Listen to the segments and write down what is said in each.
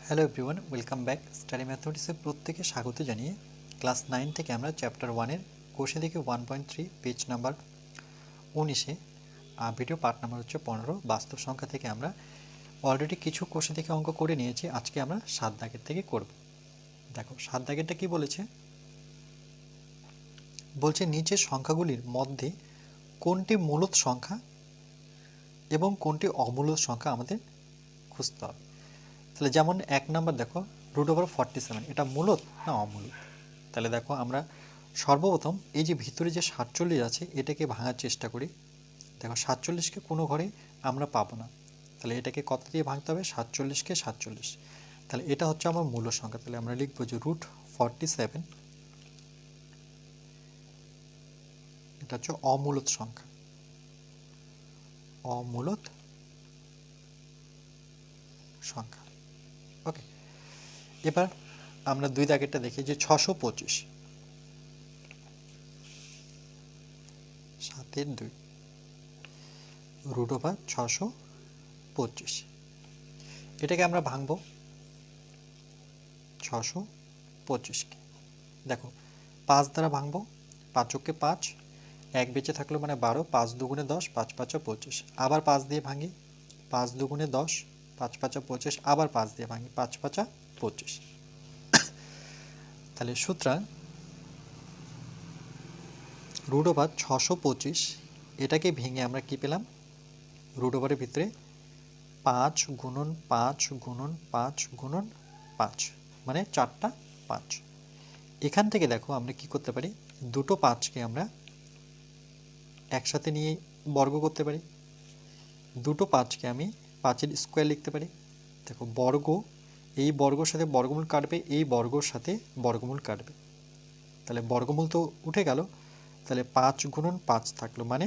Hello everyone, welcome back. Study ম্যাথমেটিক্সে প্রত্যেকে স্বাগত জানিয়ে ক্লাস 9 থেকে আমরা চ্যাপ্টার 1-এর কোষে দেখে 1.3 পেজ নাম্বার 19-এ ভিডিও পার্ট নাম্বার হচ্ছে 15 বাস্তব সংখ্যা থেকে আমরা অলরেডি কিছু কোষে দেখে অঙ্ক করে নিয়েছি। আজকে আমরা 7 দাগের থেকে করব। দেখো 7 দাগেরটা কি বলেছে, বলছে নিচের সংখ্যাগুলির মধ্যে কোনটি মূলদ সংখ্যা এবং কোনটি অমূলদ সংখ্যা আমাদের খুঁজতে হবে। তাহলে যেমন 1 নাম্বার দেখো √47, এটা মূলদ না অমূলদ? তাহলে দেখো আমরা সর্বপ্রথম এই যে ভিতরে যে 47 আছে এটাকে ভাঙার চেষ্টা করি। দেখো 47কে কোনো ঘরে আমরা পাবো না, তাহলে এটাকে কত দিয়ে ভাঙতে হবে? 47কে 47। তাহলে এটা হচ্ছে আমার মূল সংখ্যা। তাহলে আমরা লিখবো যে √47 এটা হচ্ছে অমূলদ সংখ্যা, অমূলদ সংখ্যা। ওকে, এবার আমরা 2 দাগেরটা দেখি যে 625, 7/2 √625, এটাকে আমরা ভাঙবো 625কে। দেখো 5 দ্বারা ভাঙবো, 5 5, 1 বেঁচে থাকলো মানে 12, 5 2 10, 5 5 25। আবার 5 দিয়ে ভাঙি, 5 2 10, 5 5 25, আবার 5 দিয়ে ভাঙি, 5 5 25। তাহলে সুতরাং √625 এটাকে ভেঙে আমরা কি পেলাম? √এর ভিতরে 5 গুণন 5 গুণন 5 গুণন 5, মানে 4টা 5। এখান থেকে দেখো আমরা কি করতে পারি, দুটো 5কে আমরা একসাথে নিয়ে বর্গ করতে পারি। দুটো 5কে আমি 5-এর স্কোয়ার লিখতে পারি। দেখো বর্গ, এই বর্গর সাথে বর্গমূল কাটবে, এই বর্গর সাথে বর্গমূল কাটবে, তাহলে বর্গমূল তো উঠে গেল। তাহলে 5 গুণন 5 থাকলো মানে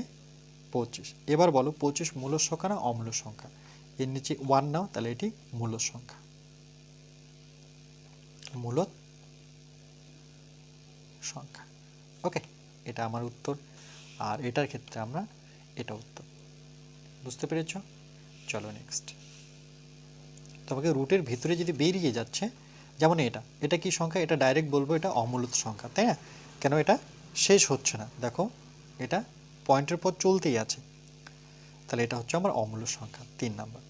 25। এবার বলো 25 মূলদ সংখ্যা না অমূলদ সংখ্যা? এর নিচে 1 নাও, তাহলে এটি মূলদ সংখ্যা, মূলদ সংখ্যা। ওকে, এটা আমার উত্তর, আর এটার ক্ষেত্রে আমরা এটা উত্তর। বুঝতে পেরেছ? চলো নেক্সট। তোমাকে রুটের ভিতরে যদি বেরিয়ে যাচ্ছে, যেমন এটা কি সংখ্যা? এটা ডাইরেক্ট বলবো এটা অমূলদ সংখ্যা, তাই না? কেন এটা শেষ হচ্ছে না, দেখো এটা পয়েন্টের পর চলতেই আছে, তাহলে এটা হচ্ছে আমার অমূলদ সংখ্যা। 3 নাম্বার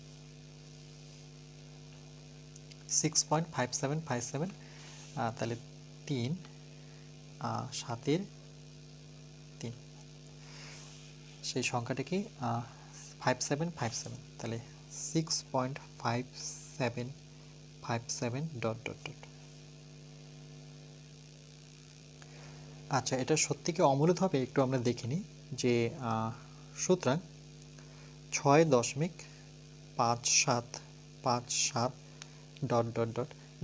6.5757, তাহলে 3 7-এর 3, সেই সংখ্যাটা কি 5757, তাহলে 6.5757 ... আচ্ছা, এটা সত্যি কি অমূলদ হবে একটু আমরা দেখে নিই। যে সুতরাং 6.5757 ...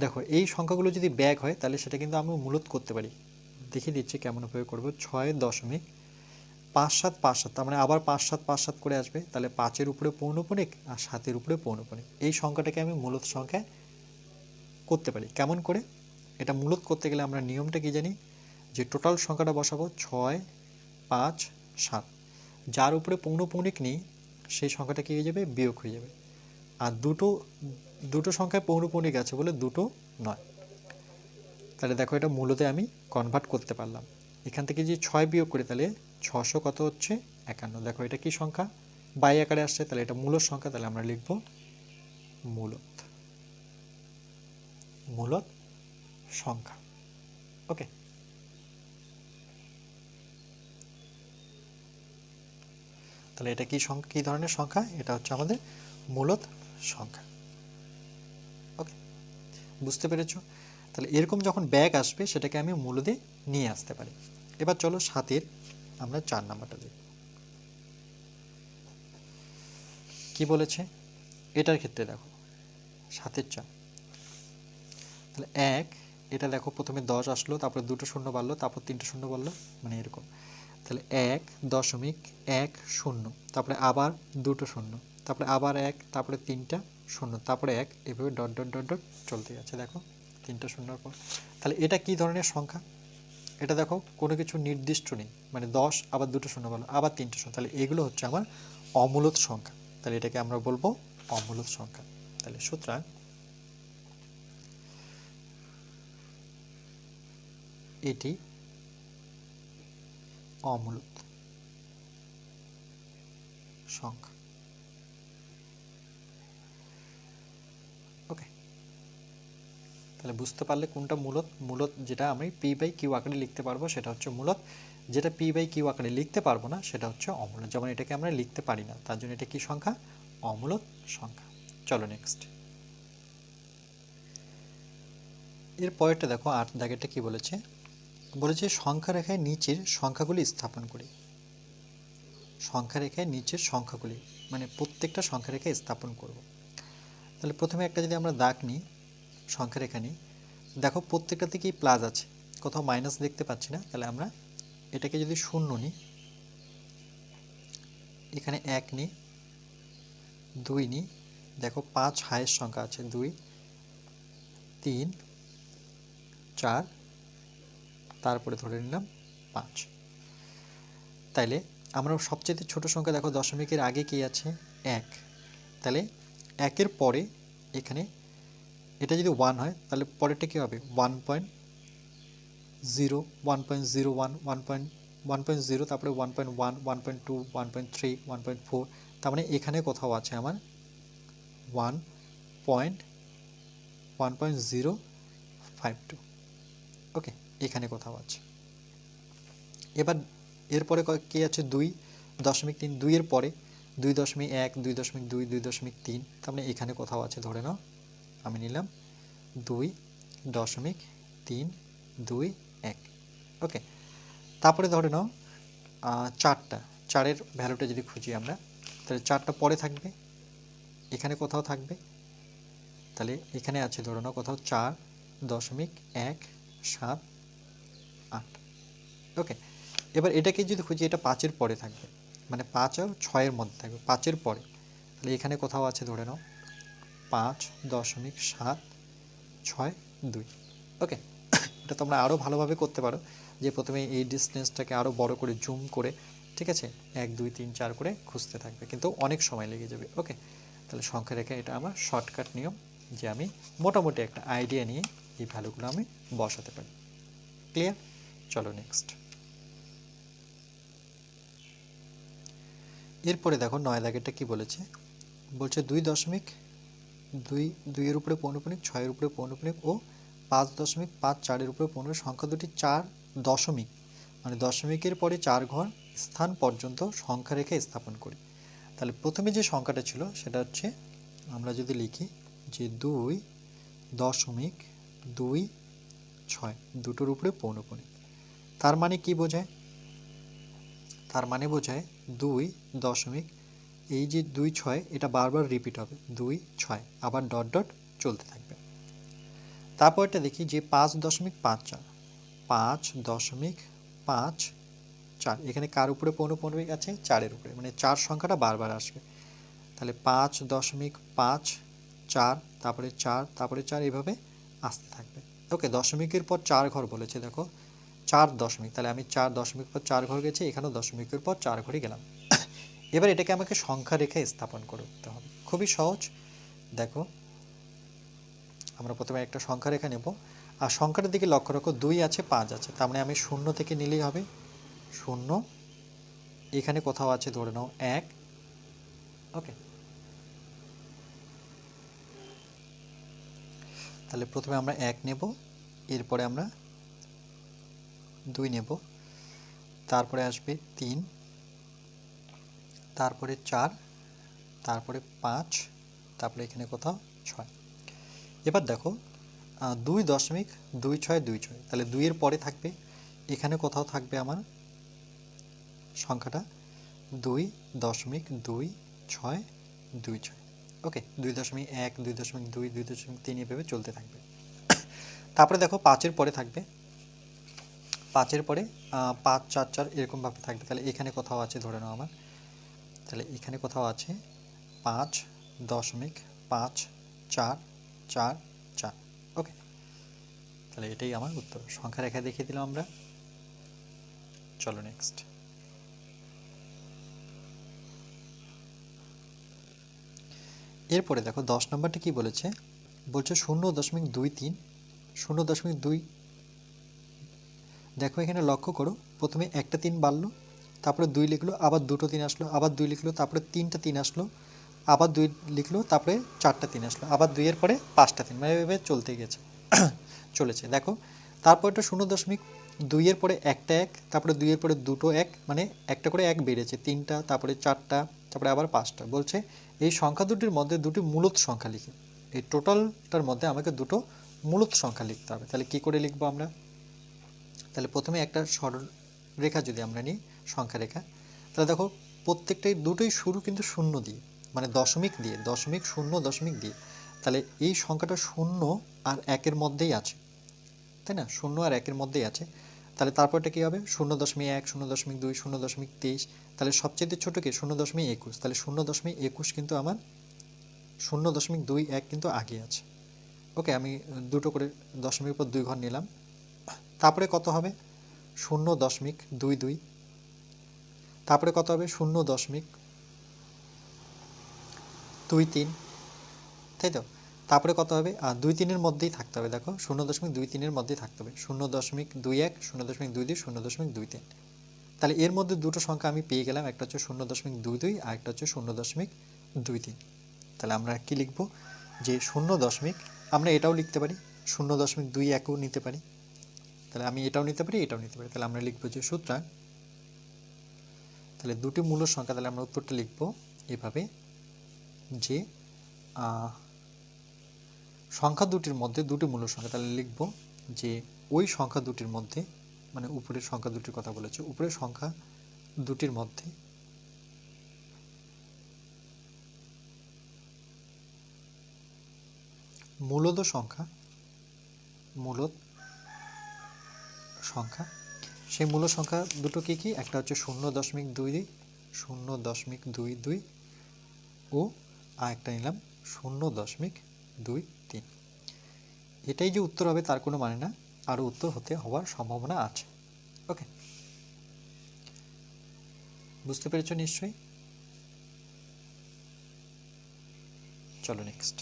দেখো এই সংখ্যাগুলো যদি ব্যাগ হয় তাহলে সেটা কিন্তু আমরা মূলদ করতে পারি। দেখিয়ে দিচ্ছি কেমনভাবে করবো। 6.5757, তার মানে আবার 5 7 5 7 করে আসবে, তাহলে 5-এর উপরে পৌনঃপুনিক আর 7-এর উপরে পৌনঃপুনিক। এই সংখ্যাটাকে আমি মূলদ সংখ্যায় করতে পারি। কেমন করে? এটা মূলদ করতে গেলে আমরা নিয়মটা কি জানি, যে টোটাল সংখ্যাটা বসাবো 6 5 7, যার উপরে পৌনঃপুনিক নেই সেই সংখ্যাটা কি হয়ে যাবে? বিয়োগ হয়ে যাবে। আর দুটো সংখ্যায় পৌনঃপুনিক আছে বলে দুটো নয়, তাহলে দেখো এটা মূলদে আমি কনভার্ট করতে পারলাম। এখান থেকে যে 6 বিয়োগ করি তাহলে 600 কত হচ্ছে? 51। দেখো এটা কি সংখ্যা? বাই আকারে আসছে, তাহলে এটা মূলদ সংখ্যা, তাহলে আমরা লিখব মূলদ, মূলদ সংখ্যা। ওকে, তাহলে এটা কি সংখ্যা, কি ধরনের সংখ্যা? এটা হচ্ছে আমাদের মূলদ সংখ্যা। ওকে, বুঝতে পেরেছো? তাহলে এরকম যখন ব্যাগ আসবে সেটাকে আমি মূলদে নিয়ে আসতে পারি। এবার চলো 7-এর আমরা 4 নাম্বারটা দেখব। কি বলেছে এটার ক্ষেত্রে? দেখো 7-এর 4, তাহলে 1, এটা দেখো প্রথমে 10 আসলো, তারপরে দুটো শূন্য বাড়লো, তারপর 3টে শূন্য বাড়লো, মানে এরকম। তাহলে 1.10, তারপরে আবার দুটো শূন্য, তারপরে আবার 1, তারপরে 3টা শূন্য, তারপরে 1, এভাবে ... চলতে যাচ্ছে। দেখো 3টা শূন্যর পর, তাহলে এটা কি ধরনের সংখ্যা? এটা দেখো কোনো কিছু নির্দিষ্ট নেই, মানে 10 আবার দুটো শূন্য বাড়লো, আবার 3টে শূন্য, তাহলে এগুলো হচ্ছে আমার অমূলদ সংখ্যা। তাহলে এটাকে আমরা বলবো অমূলদ সংখ্যা। তাহলে সুতরাং এটি অমূলত সংখ্যা। ওকে, তাহলে বুঝতে পারলে কোনটা মূলত। মূলত যেটা আমি পি বাই কিউ আকারে লিখতে পারবো সেটা হচ্ছে মূলত, যেটা পি বাই কিউ আকারে লিখতে পারবো না সেটা হচ্ছে অমূলত। যেমন এটাকে আমরা লিখতে পারি না, তার জন্য এটা কি সংখ্যা? অমূলত সংখ্যা। চলো নেক্সট। এর পরেরটা দেখো, 8 দাগেরটা কি বলেছে? বলেছে সংখ্যা রেখায় নিচের সংখ্যাগুলি স্থাপন করি। সংখ্যা রেখায় নিচের সংখ্যাগুলি মানে প্রত্যেকটা সংখ্যা রেখায় স্থাপন করব। তাহলে প্রথমে একটা যদি আমরা দাগ নিই, সংখ্যা রেখা নিই, দেখো প্রত্যেকটা থেকেই প্লাস আছে, কোথাও মাইনাস দেখতে পাচ্ছি না। তাহলে আমরা এটাকে যদি শূন্য নিই, এখানে 1 নিই, 2 নিই, দেখো 5 হাইয়েস্ট সংখ্যা আছে, 2, 3, 4, তারপরে ধরে নিলাম 5। তাইলে আমরা সবচেয়ে ছোট সংখ্যা দেখো দশমিকের আগে কি আছে? 1। তাহলে 1-এর পরে এখানে এটা যদি 1 হয় তাহলে পরেরটা কী হবে? 1.0, 1.01, 1.0, তারপরে 1.1, 1.2, 1.3, 1.4। তার মানে এখানে কোথাও আছে আমার 1.052। ওকে, এখানে কোথাও আছে। এবার এরপরে কি আছে? 2.3, 2-এর পরে 2.1, 2.2, 2.3, তার মানে এখানে কোথাও আছে। ধরে নাও আমি নিলাম 2.321। ওকে, তারপরে ধরে নাও 4-এর ভ্যালুটা যদি খুঁজি আমরা, তাহলে 4টা পরে থাকবে, এখানে কোথাও থাকবে। তাহলে এখানে আছে ধরে নাও কোথাও 4.178। ওকে, এবার এটাকে যদি খুঁজি, এটা 5-এর পরে থাকবে, মানে 5 আর 6-এর মধ্যে থাকবে, 5-এর পরে। তাহলে এখানে কোথাও আছে ধরে নাও 5.762। ওকে, এটা তোমরা আরও ভালোভাবে করতে পারো, যে প্রথমে এই ডিস্টেন্সটাকে আরও বড় করে জুম করে, ঠিক আছে, 1, 2, 3, 4 করে খুঁজতে থাকবে, কিন্তু অনেক সময় লেগে যাবে। ওকে, তাহলে সংখ্যা রেখে এটা আমার শর্টকাট নিয়ম, যে আমি মোটামুটি একটা আইডিয়া নিয়ে এই ভ্যালুগুলো আমি বসাতে পারি। ক্লিয়ার? চলো নেক্সট। এরপরে দেখো 9 দাগেরটা কি বলেছে? বলছে 2.2-2-এর উপরে পৌনঃপুনিক, 6-এর উপরে পৌনঃপুনিক ও 5.54-এর উপরে পৌনঃপুনিক সংখ্যা দুটি 4 দশমিক মানে দশমিকের পরে 4 ঘর স্থান পর্যন্ত সংখ্যা রেখে স্থাপন করি। তাহলে প্রথমে যে সংখ্যাটা ছিল সেটা হচ্ছে, আমরা যদি লিখি যে 2.26, দুটোর উপরে পৌনঃপুনিক, তার মানে কি বোঝায়? তার মানে বোঝায় 2. এই যে 2.6, এটা বারবার রিপিট হবে, 2.6, আবার ডট ডট চলতে থাকবে। তারপরটা দেখি যে 5.54, 5.54, এখানে কার উপরে পৌনঃপুনিক আছে? 4-এর উপরে, মানে 4 সংখ্যাটা বারবার আসবে। তাহলে 5.54, তারপরে 4, তারপরে 4, এইভাবে আসতে থাকবে। ওকে, দশমিকের পর 4 ঘর বলেছে, দেখো 4 দশমিক, তাহলে আমি 4 দশমিক পর 4 ঘর গেছি, এখানেও দশমিকের পর 4 ঘরই গেলাম। এবার এটাকে আমাকে সংখ্যা রেখে স্থাপন করতে হবে, খুবই সহজ। দেখো আমরা প্রথমে একটা সংখ্যা রেখা নেব, আর সংখ্যাটার দিকে লক্ষ্য রাখো, 2 আছে, 5 আছে, তার মানে আমি 0 থেকে নিলেই হবে 0, এখানে কোথাও আছে ধরে নাও 1। ওকে, তাহলে প্রথমে আমরা 1 নেব, এরপরে আমরা 2 নেব, তারপরে আসবে 3, তারপরে 4, তারপরে 5, তারপরে এখানে কোথাও 6। এবার দেখো 2.26, তাহলে 2-এর পরে থাকবে, এখানে কোথাও থাকবে আমার সংখ্যাটা 2.2626। ওকে, 2.1, 2.2, 2.3, এভাবে চলতে থাকবে। তারপরে দেখো 5-এর পরে থাকবে, 5-এর পরে 5, 4, 4 এরকমভাবে থাকবে। তাহলে এখানে কোথাও আছে ধরে নাও আমার, তাহলে এখানে কোথাও আছে 5.5444। ওকে, তাহলে এটাই আমার উত্তর। সংখ্যা রেখা দেখিয়ে দিলাম আমরা। চলো নেক্সট। এরপরে দেখো 10 নম্বরটা কি বলেছে? বলছে 0.23, 0.2 দেখো এখানে লক্ষ্য করো, প্রথমে একটা 3 বাড়লো, তারপরে 2 লিখলো, আবার দুটো 3 আসলো, আবার 2 লিখলো, তারপরে 3টা 3 আসলো, আবার 2 লিখলো, তারপরে 4টা 3 আসলো, আবার 2 এর পরে 5টা 3, মানে এভাবে চলতে গেছে চলেছে। দেখো তারপর এটা 0.2 এর পরে একটা 1, তারপরে 2 এর পরে দুটো 1, মানে একটা করে 1 বেড়েছে, 3টা, তারপরে 4টা, তারপরে আবার 5টা। বলছে এই সংখ্যা দুটির মধ্যে দুটি মূলদ সংখ্যা লিখি। এই টোটালটার মধ্যে আমাকে দুটো মূলদ সংখ্যা লিখতে হবে। তাহলে কি করে লিখবো আমরা? তাহলে প্রথমে একটা সরল রেখা যদি আমরা নিই, সংখ্যা রেখা, তাহলে দেখো প্রত্যেকটাই দুটোই শুরু কিন্তু শূন্য দিয়ে, মানে দশমিক দিয়ে, দশমিক শূন্য দশমিক দিয়ে। তাহলে এই সংখ্যাটা 0 আর 1-এর মধ্যেই আছে, তাই না? 0 আর 1-এর মধ্যেই আছে। তাহলে তারপরটা কী হবে? 0.1, 0.2, 0.23। তাহলে সবচেয়ে ছোটো কি? 0.21। তাহলে 0.21 কিন্তু আমার 0.21 কিন্তু আগে আছে। ওকে, আমি দুটো করে দশমিকের উপর 2 ঘর নিলাম। তারপরে কত হবে? 0.22। তারপরে কত হবে? 0.23, তাই তো? তারপরে কত হবে? 2-3-এর মধ্যেই থাকতে হবে। দেখো 0.23-এর মধ্যেই থাকতে হবে। 0.21, 0.22, 0.23। তাহলে এর মধ্যে দুটো সংখ্যা আমি পেয়ে গেলাম, একটা হচ্ছে 0.22 আর একটা হচ্ছে 0.23। তাহলে আমরা কি লিখব? যে 0. আমরা এটাও লিখতে পারি, 0.21ও নিতে পারি। তাহলে আমি এটাও নিতে পারি, এটাও নিতে পারি। তাহলে আমরা লিখব যে সুতরাং, তাহলে দুটি মূল সংখ্যা, তাহলে আমরা উত্তরটা লিখব এভাবে যে সংখ্যা দুটির মধ্যে দুটি মূল সংখ্যা। তাহলে লিখব যে ওই সংখ্যা দুটির মধ্যে, মানে উপরের সংখ্যা দুটির কথা বলেছে, উপরের সংখ্যা দুটির মধ্যে মূলদ সংখ্যা, মূলদ সংখ্যা, সেই মূল সংখ্যা দুটো কি কি? একটা হচ্ছে 0.22, 0.22 ও আর একটা নিলাম 0.23। এটাই যে উত্তর হবে তার কোনো মানে না, আরও উত্তর হওয়ার সম্ভাবনা আছে। ওকে, বুঝতে পেরেছো নিশ্চয়ই? চলো নেক্সট।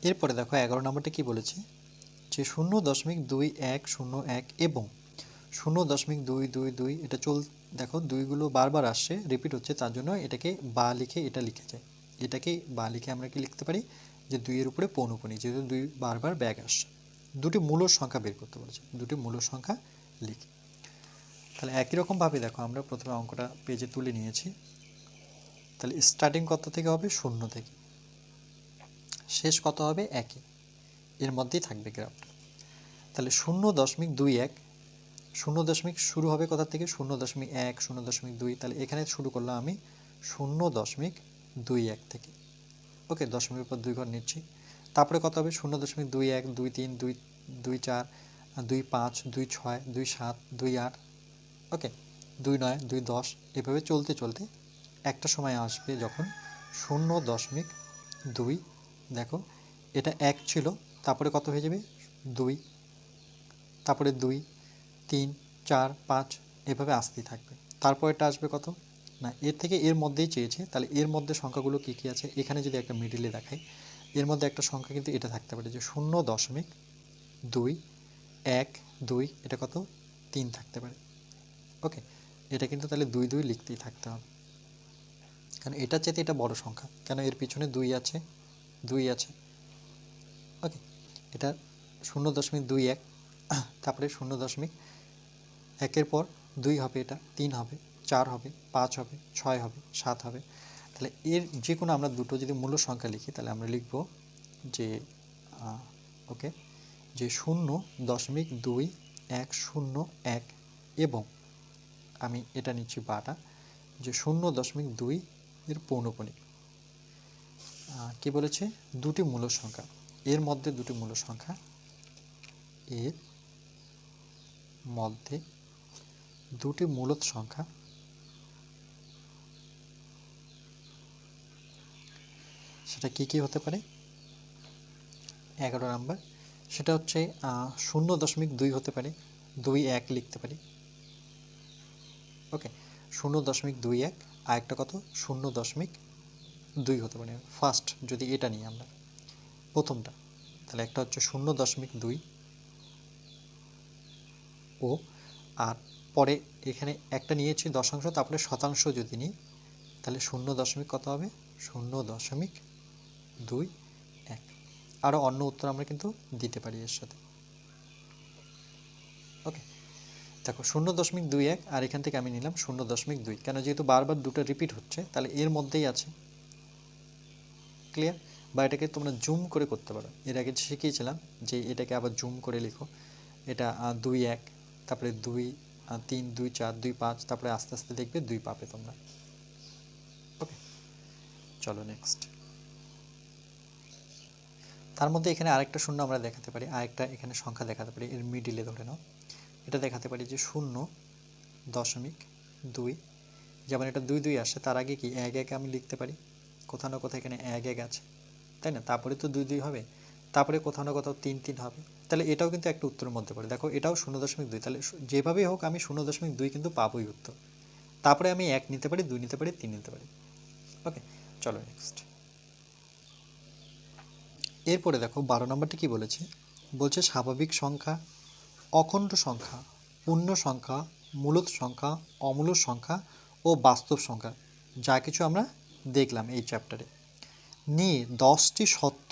এরপরে দেখো 11 নম্বরটা কি বলেছে? যে 0.2101 এবং 0.222, এটা দেখো দুইগুলো বারবার আসছে, রিপিট হচ্ছে, তার জন্য এটাকে বা লিখে এটা লিখে যায়। এটাকে বা লিখে আমরা কি লিখতে পারি? যে 2-এর উপরে পৌনপুনি, যেহেতু 2 বারবার ব্যাগ আসছে। দুটি মূল সংখ্যা বের করতে বলেছে, দুটি মূল সংখ্যা লিখি। তাহলে একই রকমভাবে দেখো আমরা প্রথমে অঙ্কটা পেজে তুলে নিয়েছি। তাহলে স্টার্টিং কত থেকে হবে? 0 থেকে। শেষ কত হবে? 1। এর মধ্যেই থাকবে গ্রাফটা। তাহলে 0.21, 0 শুরু হবে কোথা থেকে? 0.1, 0.2। তাহলে এখানে শুরু করলাম আমি 0.21 থেকে। ওকে, দশমিকের উপর 2 ঘর নিচ্ছি। তারপরে কত হবে? 0.21, 23, 24, 25, 26, 27, 28। ওকে, 29, 210, এভাবে চলতে চলতে একটা সময় আসবে যখন 0.2, দেখো এটা 1 ছিল, তারপরে কত হয়ে যাবে? 2, তারপরে 2, 3, 4, 5, এভাবে আসতেই থাকবে। তারপর এটা আসবে কত না, এর থেকে এর মধ্যেই চেয়েছে। তাহলে এর মধ্যে সংখ্যাগুলো কী কী আছে? এখানে যদি একটা মিডিলে দেখাই, এর মধ্যে একটা সংখ্যা কিন্তু এটা থাকতে পারে যে 0.212, এটা কত? 3 থাকতে পারে। ওকে, এটা কিন্তু তাহলে 2 লিখতেই থাকতে হবে, কারণ এটার চাইতে এটা বড় সংখ্যা, কেন? এর পিছনে 2 আছে, 2 আছে। ওকে, এটা 0.21, তারপরে 0.1-এর পর 2 হবে, এটা 3 হবে, 4 হবে, 5 হবে, 6 হবে, 7 হবে। তাহলে এর যে কোনো আমরা দুটো যদি মূল সংখ্যা লিখি, তাহলে আমরা লিখব যে ওকে, যে 0.2101 এবং আমি এটা নিচ্ছি বাটা, যে 0.2 এর পৌনপুনিক। কি বলেছে? দুটি মূল সংখ্যা, এর মধ্যে দুটি মূল সংখ্যা, এর মধ্যে দুটি মূলদ সংখ্যা, সেটা কি কি হতে পারে? 11 নাম্বার, সেটা হচ্ছে 0.2 হতে পারে, 2, 1 লিখতে পারি। ওকে, 0.21, আর একটা কত 0.2 হতে পারে। ফার্স্ট যদি এটা নিই আমরা প্রথমটা, তাহলে একটা হচ্ছে 0.2 ও, আর পরে এখানে একটা নিয়েছি দশাংশ, তারপরে শতাংশ যদি নিই তাহলে 0. কত হবে 0.21। আরও অন্য উত্তর আমরা কিন্তু দিতে পারি এর সাথে। ওকে, দেখো 0.21 আর এখান থেকে আমি নিলাম 0.2, কেন যেহেতু বারবার দুটো রিপিট হচ্ছে তাহলে এর মধ্যেই আছে। ক্লিয়ার? বা এটাকে তোমরা জুম করে করতে পারো, এর আগে শিখিয়েছিলাম যে এটাকে আবার জুম করে লিখো। এটা 2 1, তারপরে 2 3 2 4 2 5, তারপরে আস্তে আস্তে দেখবে 2 পাবে তোমরা। ওকে, চলো নেক্সট। তার মধ্যে এখানে আরেকটা শূন্য আমরা দেখাতে পারি, আরেকটা এখানে সংখ্যা দেখাতে পারি, এর মিডিলে ধরে নাও। এটা দেখাতে পারি যে 0.2, যেমন এটা 2 2 আসে, তার আগে কি 1 1 আমি লিখতে পারি, কোথাও না কোথাও এখানে 1 1 আছে, তাই না? তারপরে তো 2 2 হবে, তারপরে কোথাও না কোথাও 3 3 হবে, তাহলে এটাও কিন্তু একটা উত্তরের মধ্যে পড়ে। দেখো এটাও 0.2, তাহলে যেভাবেই হোক আমি 0.2 কিন্তু পাবোই উত্তর। তারপরে আমি 1 নিতে পারি, 2 নিতে পারি, 3 নিতে পারি। ওকে, চলো নেক্সট। এরপরে দেখো 12 নম্বরটি কি বলেছে, বলছে স্বাভাবিক সংখ্যা, অখণ্ড সংখ্যা, পূর্ণ সংখ্যা, মূলদ সংখ্যা, অমূলদ সংখ্যা ও বাস্তব সংখ্যা, যা কিছু আমরা দেখলাম এই চ্যাপ্টারে, নিয়ে 10টি সত্য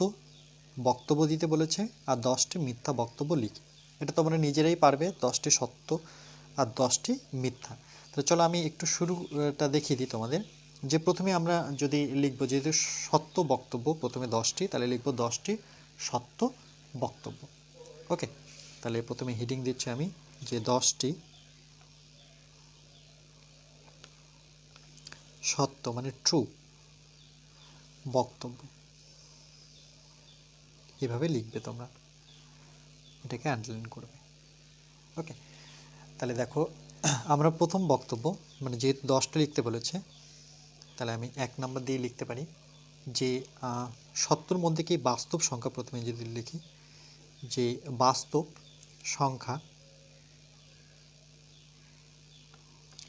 বক্তব্য দিতে বলেছে আর 10টি মিথ্যা বক্তব্য লিখি। এটা তোমরা নিজেরাই পারবে, 10টি সত্য আর 10টি মিথ্যা। তো চলো আমি একটু শুরুটা দেখিয়ে দিই তোমাদের, যে প্রথমে আমরা যদি লিখব, যেহেতু সত্য বক্তব্য প্রথমে 10টি, তাহলে লিখব 10টি সত্য বক্তব্য। ওকে, তাহলে প্রথমে হেডিং দিচ্ছি আমি যে 10টি সত্য মানে ট্রু বক্তব্য, এভাবে লিখবে তোমরা, এটাকে আন্ডারলাইন করবে। ওকে, তাহলে দেখো আমরা প্রথম বক্তব্য, মানে যেহেতু 10টা লিখতে বলেছে তাহলে আমি 1 নম্বর দিয়ে লিখতে পারি যে সত্যর মধ্যে কি বাস্তব সংখ্যা, প্রথমে যদি লিখি যে বাস্তব সংখ্যা,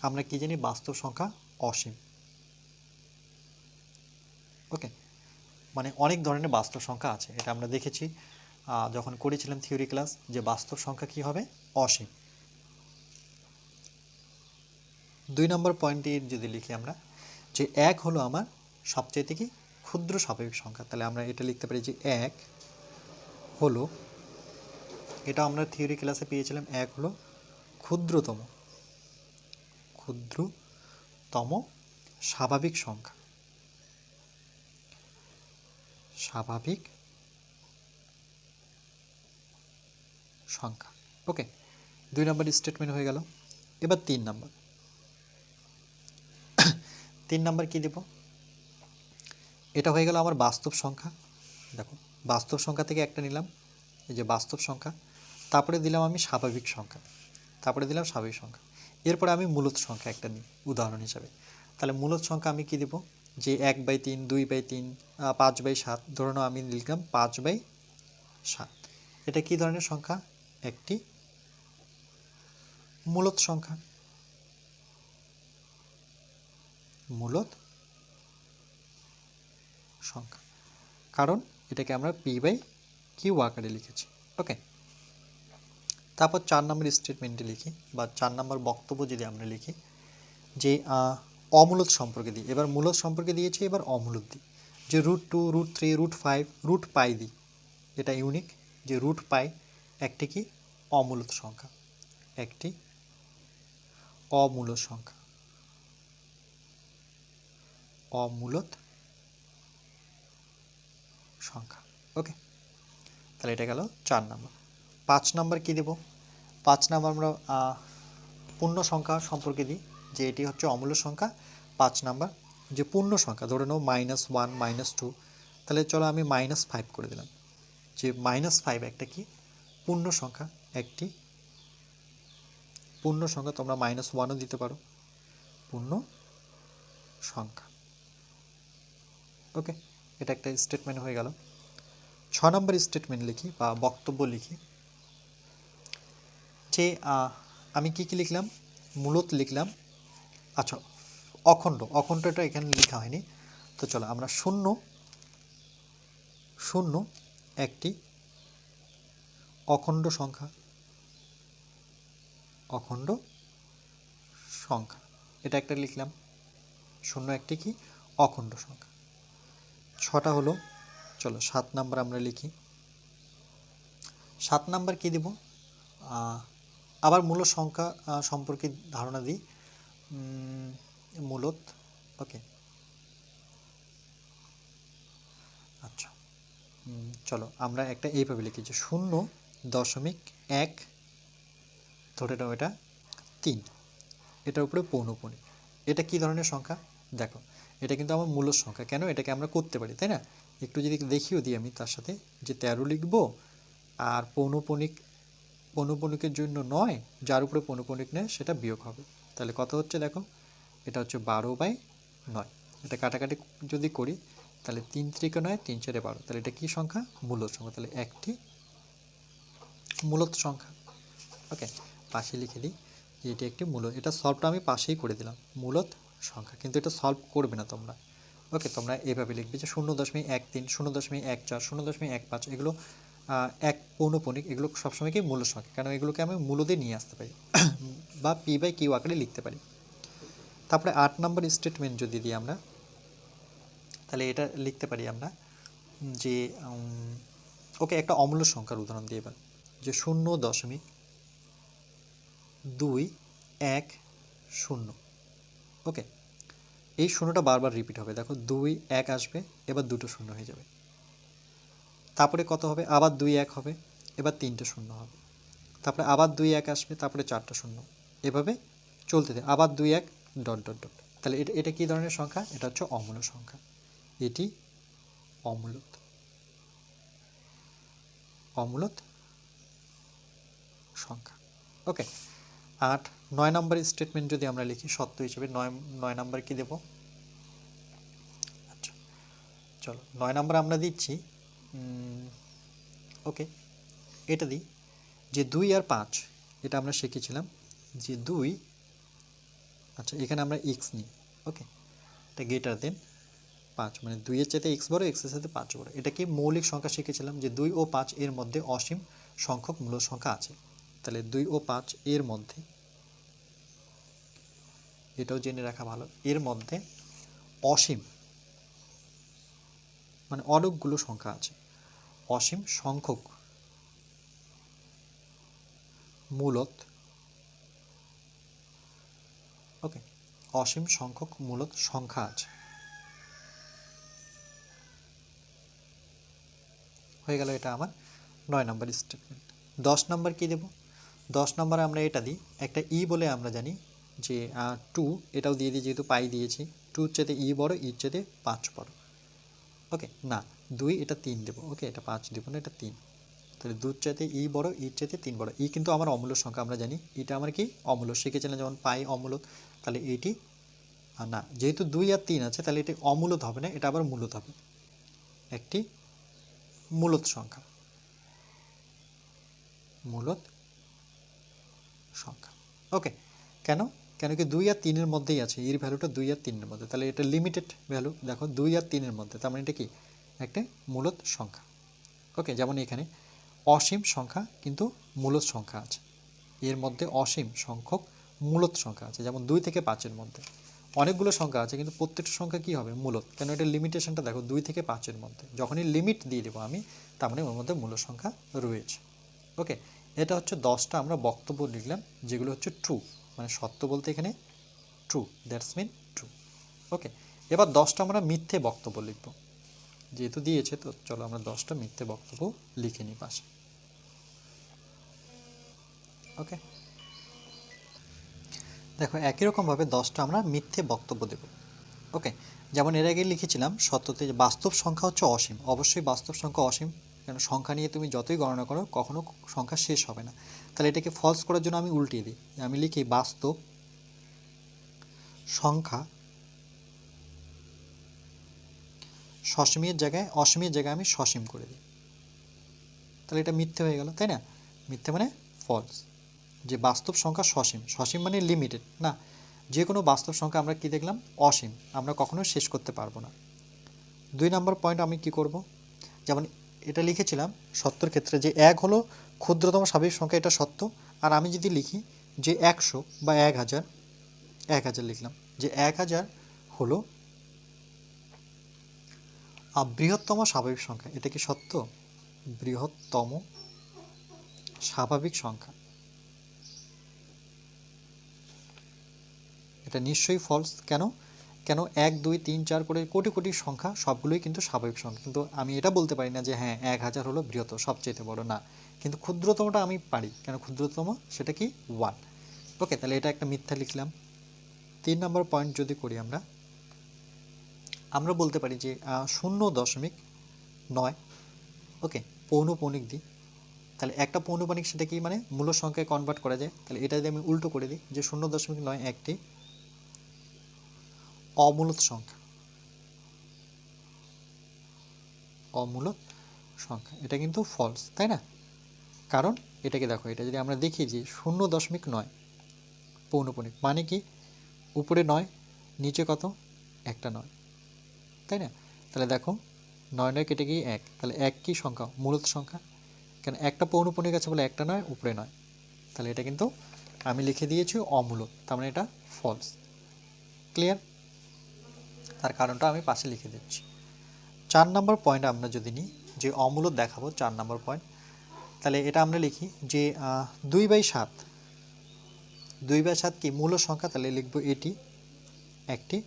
আমরা কি জানি বাস্তব সংখ্যা অসীম। ওকে, মানে অনেক ধরনের বাস্তব সংখ্যা আছে, এটা আমরা দেখেছি যখন করেছিলাম থিওরি ক্লাস, যে বাস্তব সংখ্যা কি হবে অসীম। 2 নম্বর পয়েন্টে যদি লিখি আমরা যে 1 হলো আমার সবচাইতে কি ক্ষুদ্র স্বাভাবিক সংখ্যা, তাহলে আমরা এটা লিখতে পারি যে 1 হলো, এটা আমরা থিওরি ক্লাসে পেয়েছিলাম, 1 হলো ক্ষুদ্রতম স্বাভাবিক সংখ্যা, স্বাভাবিক সংখ্যা। ওকে, 2 নম্বর স্টেটমেন্ট হয়ে গেল। এবার 3 নম্বর, 3 নম্বর কি দেব, এটা হয়ে গেল আমার বাস্তব সংখ্যা। দেখো বাস্তব সংখ্যা থেকে একটা নিলাম, এই যে বাস্তব সংখ্যা, তারপরে দিলাম আমি স্বাভাবিক সংখ্যা, তারপরে দিলাম স্বাভাবিক সংখ্যা, এরপরে আমি মূলদ সংখ্যা একটা নিই উদাহরণ হিসাবে। তাহলে মূলদ সংখ্যা আমি কি দেব, যে 1/3, 2/3, 5/7, ধরে নাও আমি লিখলাম 5/7। এটা কি ধরনের সংখ্যা, একটি মূলদ সংখ্যা, মূলদ সংখ্যা, কারণ এটাকে আমরা p/q আকারে লিখেছি। ওকে, তারপর 4 নম্বর স্টেটমেন্টে লিখি, বা 4 নম্বর বক্তব্য যদি আমরা লিখি যে অমূলদ সম্পর্কে দিই, এবার মূলদ সম্পর্কে দিয়েছি, এবার অমূলদ দিই, যে √2, √3, √5, √π দিই। এটা ইউনিক যে √π একটি কি অমূলদ সংখ্যা, একটি অমূলদ সংখ্যা, অমূলদ সংখ্যা। ওকে, তাহলে এটা গেল 4 নম্বর। 5 নম্বর কি দেব, 5 নম্বর আমরা পূর্ণ সংখ্যা সম্পর্কে দিই, যে এটি হচ্ছে অমূলদ সংখ্যা। 5 নম্বর যে পূর্ণ সংখ্যা, ধরে নাও -1, -2, তাহলে চলো আমি -5 করে দিলাম, যে -5 একটা কি পূর্ণ সংখ্যা, একটি পূর্ণ সংখ্যা। তোমরা -1ও দিতে পারো, পূর্ণ সংখ্যা। ওকে, এটা একটা স্টেটমেন্ট হয়ে গেল। 6 নম্বর স্টেটমেন্ট লিখি বা বক্তব্য লিখি, যে আমি কি লিখলাম, মূলত লিখলাম আচ্ছা, অখণ্ডটা এখানে লেখা হয়নি। তো চলো আমরা শূন্য শূন্য একটি অখণ্ড সংখ্যা, অখণ্ড সংখ্যা, এটা একটা লিখলাম। শূন্য একটি কি অখণ্ড সংখ্যা। 6টা হলো। চলো 7 নাম্বার আমরা লিখি। 7 নাম্বার কি দেব? আবার মূল সংখ্যা সম্পর্কে ধারণা দিই। মূলত, ওকে, আচ্ছা, চলো আমরা একটা এইভাবে লিখি যে 0.1 ধরে নাও এটা 3, এটার উপরে পৌনঃপুনিক। এটা কি ধরনের সংখ্যা? দেখো এটা কিন্তু আমার মূল সংখ্যা। কেন? এটাকে আমরা করতে পারি, তাই না? একটু যদি দেখিও দিই আমি তার সাথে যে 13 লিখবো, আর পৌনঃপুনিকের জন্য 9, যার উপরে পৌনঃপুনিক নেয় সেটা বিয়োগ হবে। তাহলে কত হচ্ছে দেখো, এটা হচ্ছে 12/9। এটা কাটাকাটি যদি করি তাহলে 3 3 9, 3 4 12, তাহলে এটা কি সংখ্যা? মূলত সংখ্যা। তাহলে একটি মূলত সংখ্যা। ওকে, পাশে লিখে দিই যে এটি একটি মূলত। এটা সলভটা আমি পাশেই করে দিলাম, মূলত সংখ্যা। কিন্তু এটা সলভ করবে না তোমরা। ওকে, তোমরা এভাবে লিখবে যে 0.13, 0.14, 0.15, এগুলো এক পৌনঃপুনিক, এগুলো সবসময় কি মূল সংখ্যা। কারণ এগুলোকে আমি মূলতে নিয়ে আসতে পারি বা p/q আকারে লিখতে পারি। তারপরে 8 নম্বর স্টেটমেন্ট যদি দিই আমরা, তাহলে এটা লিখতে পারি আমরা যে ওকে, একটা অমূল্য সংখ্যার উদাহরণ দিয়ে এবার, যে 0.210। ওকে, এই শূন্যটা বারবার রিপিট হবে। দেখো 2 1 আসবে, এবার দুটো শূন্য হয়ে যাবে। তারপরে কত হবে? আবার 2 1 হবে, এবার 3টে শূন্য হবে। তারপরে আবার 2 1 আসবে, তারপরে 4টা শূন্য, এভাবে চলতে থাকে। আবার 2 1 ডট ডট ডট। তাহলে এটা এটা কী ধরনের সংখ্যা? এটা হচ্ছে অমূল্য সংখ্যা। এটি অমূলত অমূলত সংখ্যা। ওকে, 9 নম্বর স্টেটমেন্ট যদি আমরা লিখি সত্য হিসেবে, 9 নম্বর কি দেব? আচ্ছা, চলো 9 নম্বর আমরা দিচ্ছি, ওকে, এটা দিই যে 2 আর 5, এটা আমরা শিখেছিলাম যে 2, আচ্ছা এখানে আমরা এক্স নিই। ওকে, এটা গ্রেটার দেন 5, মানে 2 এর চাইতে এক্স বড়, এক্সের সাথে 5 বড়। এটা কি মৌলিক সংখ্যা শিখেছিলাম যে 2 ও 5 এর মধ্যে অসীম সংখ্যক মূল সংখ্যা আছে। তাহলে 2 ও 5 এর মধ্যে, এটাও জেনে রাখা ভালো, এর মধ্যে অসীম মানে অনেকগুলো সংখ্যা আছে। অসীম সংখ্যক মূলত, ওকে, অসীম সংখ্যক মূলত সংখ্যা আছে। হয়ে গেল এটা আমার 9 নম্বর স্টেটমেন্ট। 10 নম্বর কি দেব? 10 নম্বরে আমরা এটা দিই, একটা ই বলে আমরা জানি যে 2, এটাও দিয়ে দিই যেহেতু পাই দিয়েছি। 2 চেতে ই বড়, ইর চেতে 5 বড়। ওকে, না 2, এটা 3 দেবো। ওকে, এটা 5 দেবো না, এটা 3। তাহলে 2 চাইতে ই বড়, ইর চাইতে 3 বড়। ই কিন্তু আমার অমূল্য সংখ্যা, আমরা জানি এটা আমার কি অমূল্য, শিখেছিলাম যেমন পাই অমূলত। তাহলে এইটি না, যেহেতু 2 আর 3 আছে তাহলে এটি অমূলত হবে না, এটা আবার মূলত হবে, একটি মূলত সংখ্যা, মূলত সংখ্যা। ওকে, কেন? কেন কি 2 আর 3 এর মধ্যেই আছে, এর ভ্যালুটা 2 আর 3 এর মধ্যে, তাহলে এটা লিমিটেড ভ্যালু। দেখো 2 আর 3 এর মধ্যে, তার মানে এটা কি একটা মূলত সংখ্যা। ওকে, যেমন এখানে অসীম সংখ্যা কিন্তু মূলত সংখ্যা আছে, এর মধ্যে অসীম সংখ্যক মূলত সংখ্যা আছে। যেমন 2 থেকে 5 এর মধ্যে অনেকগুলো সংখ্যা আছে কিন্তু প্রত্যেকটা সংখ্যা কি হবে? মূলত। কেন? এটা লিমিটেশনটা দেখো 2 থেকে 5 এর মধ্যে, যখনই লিমিট দিয়ে দেবো আমি, তার মানে ওর মধ্যে মূল সংখ্যা রয়েছে। ওকে, এটা হচ্ছে 10টা আমরা বক্তব্য লিখলাম যেগুলো হচ্ছে ট্রু, মানে সত্য বলতে এখানে ট্রু, দ্যাটস মিন ট্রু। ওকে, এবার 10টা আমরা মিথ্যে বক্তব্য লিখব, যেহেতু দিয়েছে তো চলো আমরা 10টা মিথ্যে বক্তব্য লিখে নিই পাশে। ওকে, দেখো একই রকমভাবে 10টা আমরা মিথ্যে বক্তব্য দেব। ওকে, যেমন এর আগে লিখেছিলাম সত্যতে যে বাস্তব সংখ্যা হচ্ছে অসীম। অবশ্যই বাস্তব সংখ্যা অসীম, কারণ সংখ্যা নিয়ে তুমি যতই গণনা করো কখনো সংখ্যা শেষ হবে না। তাহলে এটাকে ফলস করার জন্য আমি উল্টিয়ে দিই, আমি লিখি বাস্তব সংখ্যা সসীমের জায়গায়, অসীমের জায়গায় আমি সসীম করে দিই। তাহলে এটা মিথ্যে হয়ে গেল, তাই না? মিথ্যে মানে ফলস। যে বাস্তব সংখ্যা সসীম, সসীম মানে লিমিটেড না, যে কোনো বাস্তব সংখ্যা আমরা কি দেখলাম, অসীম, আমরা কখনো শেষ করতে পারবো না। 2 নম্বর পয়েন্ট আমি কি করব, যেমন এটা লিখেছিলাম সত্যর ক্ষেত্রে যে 1 হলো ক্ষুদ্রতম স্বাভাবিক সংখ্যা, এটা সত্য। আর আমি যদি লিখি যে 100 বা 1000 লিখলাম যে 1000 হলো বৃহত্তম স্বাভাবিক সংখ্যা, এটা কি সত্য? বৃহত্তম স্বাভাবিক সংখ্যা, এটা নিশ্চয়ই ফলস। কেন? 1 2 3 4 করে কোটি কোটি সংখ্যা সবগুলোই কিন্তু স্বাভাবিক সংখ্যা, কিন্তু আমি এটা বলতে পারি না যে হ্যাঁ 1000 হলো বৃহত্তম সবচেয়ে বড়, না। কিন্তু ক্ষুদ্রতমটা আমি পারি, কেন ক্ষুদ্রতম সেটা কি 1। ওকে, তাহলে এটা একটা মিথ্যা লিখলাম। 3 নম্বর পয়েন্ট যদি করি আমরা বলতে পারি যে 0.9, ওকে, পৌনঃপুনিক দিই, তাহলে একটা পৌনঃপুনিক সেটা কি মানে মূল সংখ্যায় কনভার্ট করা যায়। তাহলে এটা যদি আমি উল্টো করে দিই যে 0.9 একটি অমূলত সংখ্যা, এটা কিন্তু ফলস, তাই না? কারণ এটাকে দেখো, এটা যদি আমরা দেখি যে 0.9 পৌনঃপুনিক মানে কি, উপরে 9, নিচে কত, একটা 9, তাই না? তাহলে দেখো 9 কেটে গিয়ে 1, তাহলে 1 কি সংখ্যা, মূলত সংখ্যা, কেন একটা পৌনঃপুনিক আছে বলে একটা 9, উপরে 9, তাহলে এটা কিন্তু আমি লিখে দিয়েছি অমূলত, তার মানে এটা ফলস। ক্লিয়ার? তার কারণটা আমি পাশে লিখে দিচ্ছি। 4 নম্বর পয়েন্ট আমরা যদি নিই যে অমূলত দেখাবো, 4 নম্বর পয়েন্ট, তাহলে এটা আমরা লিখি যে 2/7, 2/7 কি মূল সংখ্যা, তাহলে লিখবো এটি একটি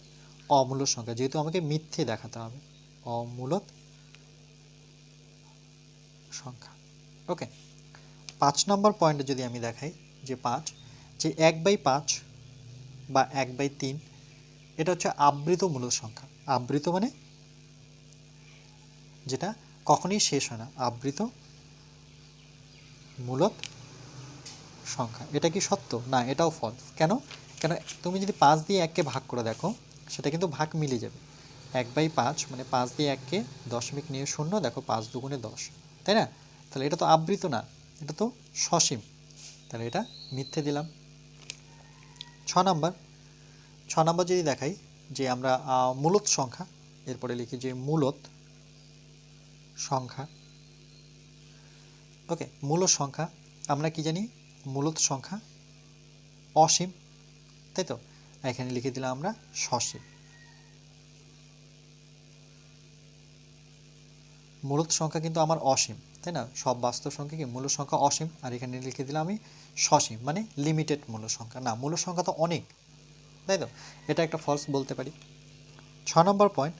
অমূলত সংখ্যা, যেহেতু আমাকে মিথ্যে দেখাতে হবে, অমূলত সংখ্যা। ওকে, 5 নম্বর পয়েন্টে যদি আমি দেখাই যে 5, যে 1/5 বা 1/3, এটা হচ্ছে আবৃত মূলত সংখ্যা। আবৃত মানে যেটা কখনোই শেষ হয় না, আবৃত মূলত সংখ্যা, এটা কি সত্য? না, এটাও ফলস। কেন? তুমি যদি 5 দিয়ে 1কে ভাগ করে দেখো, সেটা কিন্তু ভাগ মিলে যাবে। 1/5 মানে 5 দিয়ে 1কে দশমিক নিয়ে 0, দেখো 5 দুগুণে 10, তাই না? তাহলে এটা তো আবৃত না, এটা তো সসীম, তাহলে এটা মিথ্যে দিলাম। 6 নম্বর যদি দেখাই যে আমরা মূলত সংখ্যা, এরপরে লিখি যে মূলত সংখ্যা। ওকে, মূলত সংখ্যা আমরা কি জানি, মূলত সংখ্যা অসীম, তাই তো? এখানে লিখে দিলাম আমরা সসীম। মূলত সংখ্যা কিন্তু আমার অসীম, তাই না? সব বাস্তব সংখ্যা কি মূল সংখ্যা অসীম, আর এখানে লিখে দিলাম আমি সসীম, মানে লিমিটেড মূল সংখ্যা। না, মূল সংখ্যা তো অনেক, তাই তো? এটা একটা ফলস বলতে পারি। 6 নম্বর পয়েন্ট,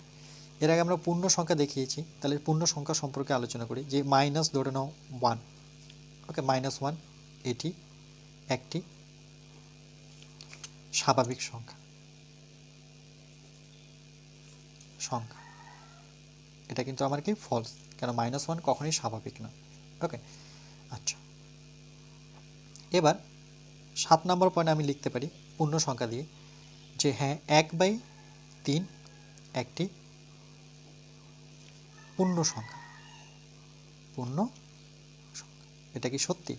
এর আগে আমরা পূর্ণ সংখ্যা দেখিয়েছি, তাহলে পূর্ণ সংখ্যা সম্পর্কে আলোচনা করি যে মাইনাস ধরে নাও 1, ওকে, -1 এটি একটি স্বাভাবিক সংখ্যা, এটা কিন্তু আমার কি ফলস, কেন -1 কখনোই স্বাভাবিক না। ওকে, আচ্ছা, এবার 7 নম্বর পয়েন্ট আমি লিখতে পারি পূর্ণ সংখ্যা দিয়ে যে হ্যাঁ 1/3 একটি পূর্ণ সংখ্যা, এটা কি সত্যি?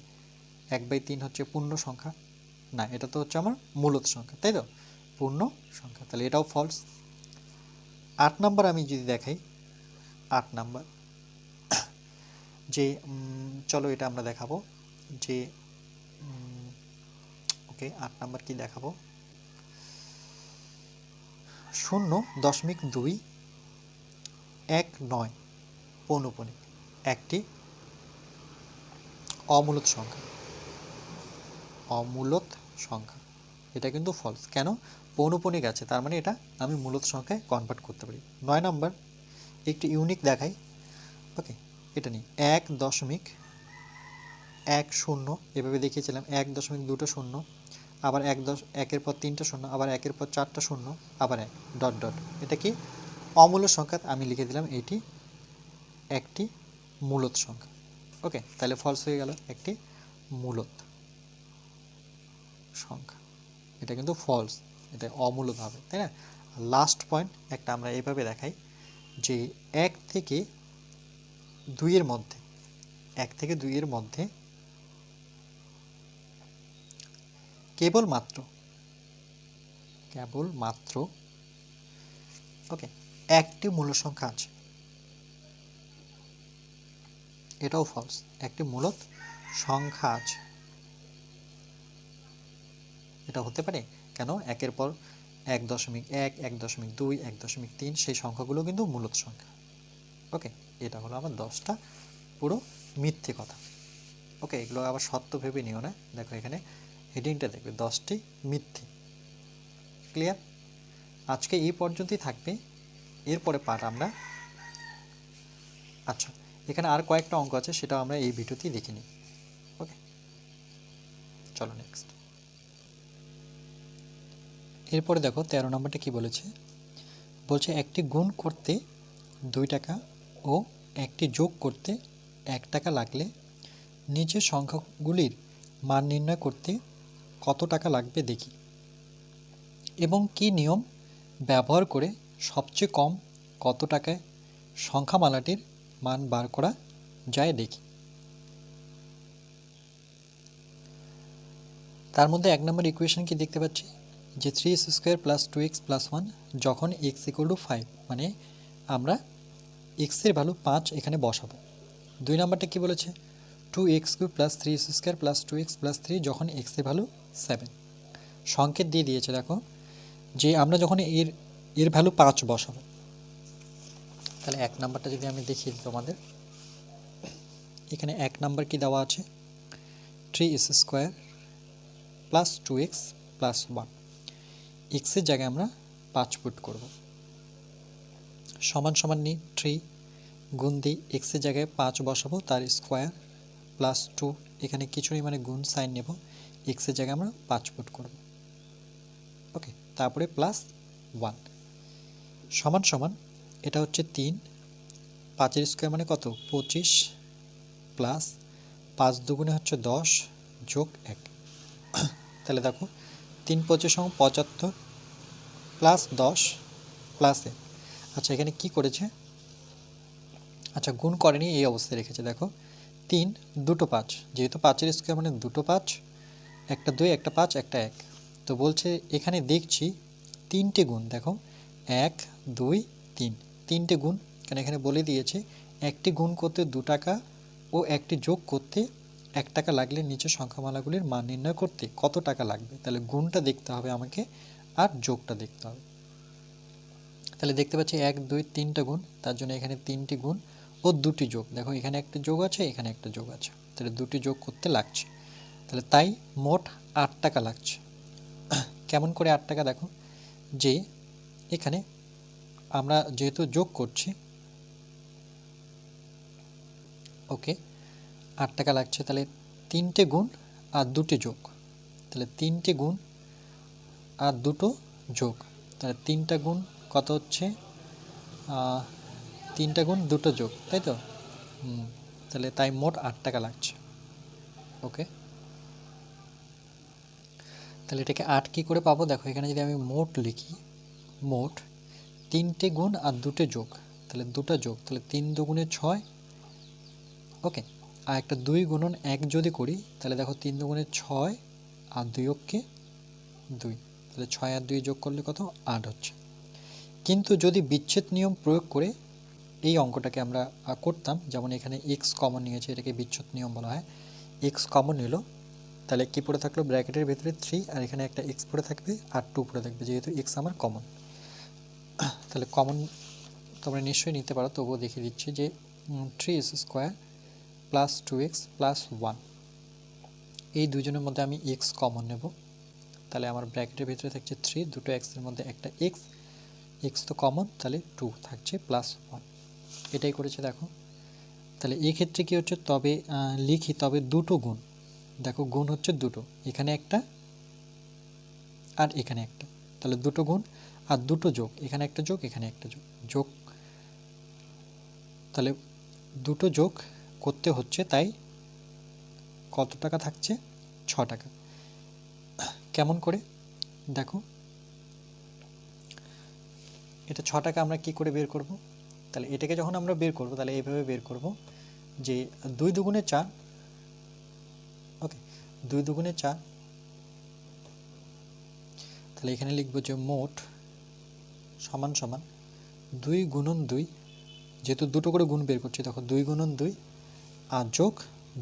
1/3 হচ্ছে পূর্ণ সংখ্যা? না, এটা তো হচ্ছে আমার মূলত সংখ্যা, তাই তো? পূর্ণ সংখ্যা, তাহলে এটাও ফলস। 8 নম্বর আমি যদি দেখাই, 8 নম্বর যে চলো এটা আমরা দেখাবো যে ওকে, 8 নম্বর কি দেখাবো, 0.219 পৌনঃপুনিক একটি অমূলত সংখ্যা, এটা কিন্তু ফলস। কেন? পৌনঃপুনিক আছে, তার মানে এটা আমি মূলত সংখ্যায় কনভার্ট করতে পারি। 9 নম্বর একটি ইউনিক দেখাই, ওকে, এটা নিই 1.10, এভাবে দেখিয়েছিলাম 1.2 আবার 1.1-এর পর 3টা শূন্য, আবার 1-এর পর 4টা শূন্য, আবার 1 ডট ডট, এটা কি অমূল্য সংখ্যা, আমি লিখে দিলাম এটি একটি মূলত সংখ্যা। ওকে, তাহলে ফলস হয়ে গেল, একটি মূলত সংখ্যা, এটা কিন্তু ফলস, এটা অমূলত হবে, তাই না? লাস্ট পয়েন্ট একটা আমরা এইভাবে দেখাই যে 1 থেকে 2-এর মধ্যে কেবলমাত্র কেবল মাত্র ওকে একটি মূল সংখ্যা আছে, এটাও ফলস, একটি মূলত সংখ্যা আছে, এটা হতে পারে কেন, একের পর 1.1, 1.2, 1.3 সেই সংখ্যাগুলো কিন্তু মূলত সংখ্যা। ওকে, এটা হলো আমার 10টা পুরো মিথ্যে কথা। ওকে, এগুলো আবার সত্য ভেবে নিও না, দেখো এখানে হেডিংটা দেখবে 10টি মিথ্যে। ক্লিয়ার? আজকে এই পর্যন্তই থাকবে, এরপরে পাঠ আমরা, আচ্ছা এখানে আর কয়েকটা অঙ্ক আছে, সেটা আমরা এই ভিডিওতেই দেখে নিই। ওকে, চলো নেক্সট। এরপরে দেখো 13 নম্বরটা কি বলেছে, বলছে একটি গুণ করতে 2 টাকা ও একটি যোগ করতে 1 টাকা লাগলে নিচের সংখ্যাগুলির মান নির্ণয় করতে কত টাকা লাগবে দেখি, এবং কি নিয়ম ব্যবহার করে সবচেয়ে কম কত টাকায় সংখ্যামালাটির মান বার করা যায় দেখি। তার মধ্যে 1 নম্বর ইকুয়েশন কি দেখতে পাচ্ছি, যে 3x² + 2x + 1 যখন x = 5, মানে আমরা x এর ভ্যালু 5 এখানে বসাবো। 2 নম্বরটা কি বলেছে, 2x³ + 3x² + 2x + 3 যখন x এর ভ্যালু 7। সংকেত দিয়ে দিয়েছে দেখো, যে আমরা যখন এর ভ্যালু 5 বসাবো, তাহলে 1 নাম্বারটা যদি আমি দেখিয়ে দিই তোমাদের, এখানে 1 নাম্বার কি দেওয়া আছে, 3x² + 2x + 1, x এর জায়গায় আমরা 5 পুট করব, সমান সমান নিই 3 গুণ দিই, x এর জায়গায় 5 বসাবো, তার স্কোয়ার প্লাস 2, এখানে কিছু নেই মানে গুণ সাইন নেব, x এর জায়গায় আমরা 5 পুট করব। ওকে, তারপরে প্লাস 1 সমান সমান, এটা হচ্ছে 3, 5 এর স্কোয়ার মানে কত 25, প্লাস 5 দুগুণে হচ্ছে 10 যোগ 1, তাহলে দেখো 3 25 75 প্লাস 10 প্লাস 1। আচ্ছা এখানে কি করেছে, আচ্ছা গুণ করেনি, এই অবস্থায় রেখেছে, দেখো 3 দুটো 5, যেহেতু 5 এর স্কোয়ার মানে দুটো 5, একটা 2 একটা 5 একটা 1, তো বলছে এখানে দেখছি 3টে গুণ, দেখো 1 2 3, 3টে গুণ, কারণ এখানে বলে দিয়েছে একটি গুণ করতে 2 টাকা ও একটি যোগ করতে 1 টাকা লাগলে নিচের সংখ্যামালাগুলির মান নির্ণয় করতে কত টাকা লাগবে, তাহলে গুণটা দেখতে হবে আমাকে আর যোগটা দেখতে হবে। তাহলে দেখতে পাচ্ছি 1 2 3টা গুণ, তার জন্য এখানে 3টি গুণ ও 2টি যোগ, দেখো এখানে একটা যোগ আছে এখানে একটা যোগ আছে, তাহলে 2টি যোগ করতে লাগছে, তাহলে তাই মোট 8 টাকা লাগছে। কেমন করে 8 টাকা, দেখো যে এখানে আমরা যেহেতু যোগ করছি, ওকে 8 টাকা লাগছে, তাহলে 3টে গুণ আর 2টি যোগ, তাহলে 3টে গুণ আর 2টো যোগ, তাহলে 3টা গুণ কত হচ্ছে 3টা গুণ 2টো যোগ, তাই তো, তাহলে তাই মোট 8 টাকা লাগছে। ওকে, তাহলে এটাকে 8 কী করে পাবো, দেখো এখানে যদি আমি মোট লিখি, মোট 3টে গুণ আর 2টে যোগ, তাহলে 2টা যোগ, তাহলে 3 দুগুণে 6, ওকে, আর একটা 2 গুণন 1 যদি করি, তাহলে দেখো 3 দুগুণে 6 আর 2 অক্ষে 2, তাহলে 6 আর 2 যোগ করলে কত 8 হচ্ছে। কিন্তু যদি বিচ্ছেদ নিয়ম প্রয়োগ করে এই অঙ্কটাকে আমরা করতাম, যেমন এখানে x কমন নিয়েছে, এটাকে বিচ্ছেদ নিয়ম বলা হয়, x কমন নিল, তাহলে কি পড়ে থাকলো ব্র্যাকেটের ভিতরে 3, আর এখানে একটা x পড়ে থাকবে আর 2 পড়ে থাকবে, যেহেতু x আমার কমন, তাহলে কমন তোমরা নিশ্চয়ই নিতে পারো, তবুও দেখিয়ে দিচ্ছি যে 3x² + 2x + 1, এই দুজনের মধ্যে আমি x কমন নেব, তাহলে আমার ব্র্যাকেটের ভিতরে থাকছে 3, দুটো x এর মধ্যে একটা x তো কমন, তাহলে 2 থাকছে +1, এটাই করেছে দেখো। তাহলে এই ক্ষেত্রে কি হচ্ছে, তবে লিখি তবে দুটো গুণ, দেখো গুণ হচ্ছে দুটো, এখানে একটা আর এখানে একটা, তাহলে দুটো গুণ আর দুটো যোগ, এখানে একটা যোগ এখানে একটা যোগ, যোগ, তাহলে দুটো যোগ করতে হচ্ছে, তাই কত টাকা থাকছে 6 টাকা। কেমন করে দেখো, এটা 6 টাকা আমরা কি করে বের করব, তাহলে এটাকে যখন আমরা বের করব তাহলে এইভাবে বের করব যে 2 দুগুণে 4, ওকে 2 দুগুণে 4, তাহলে এখানে লিখব যে মোট সমান সমান 2 গুণন 2, যেহেতু দুটো করে গুণ বের করছি দেখো 2 গুণন 2 আর যোগ